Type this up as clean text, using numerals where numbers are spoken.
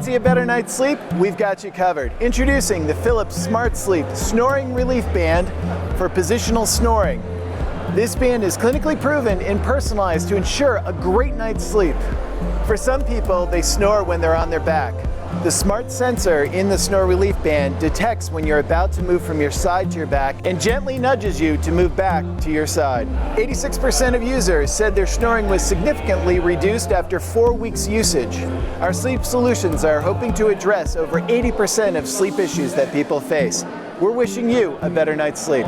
Fancy a better night's sleep? We've got you covered. Introducing the Philips SmartSleep Snoring Relief Band for positional snoring. This band is clinically proven and personalized to ensure a great night's sleep. For some people, they snore when they're on their back. The smart sensor in the Snore Relief Band detects when you're about to move from your side to your back and gently nudges you to move back to your side. 86% of users said their snoring was significantly reduced after 4 weeks usage. Our sleep solutions are hoping to address over 80% of sleep issues that people face. We're wishing you a better night's sleep.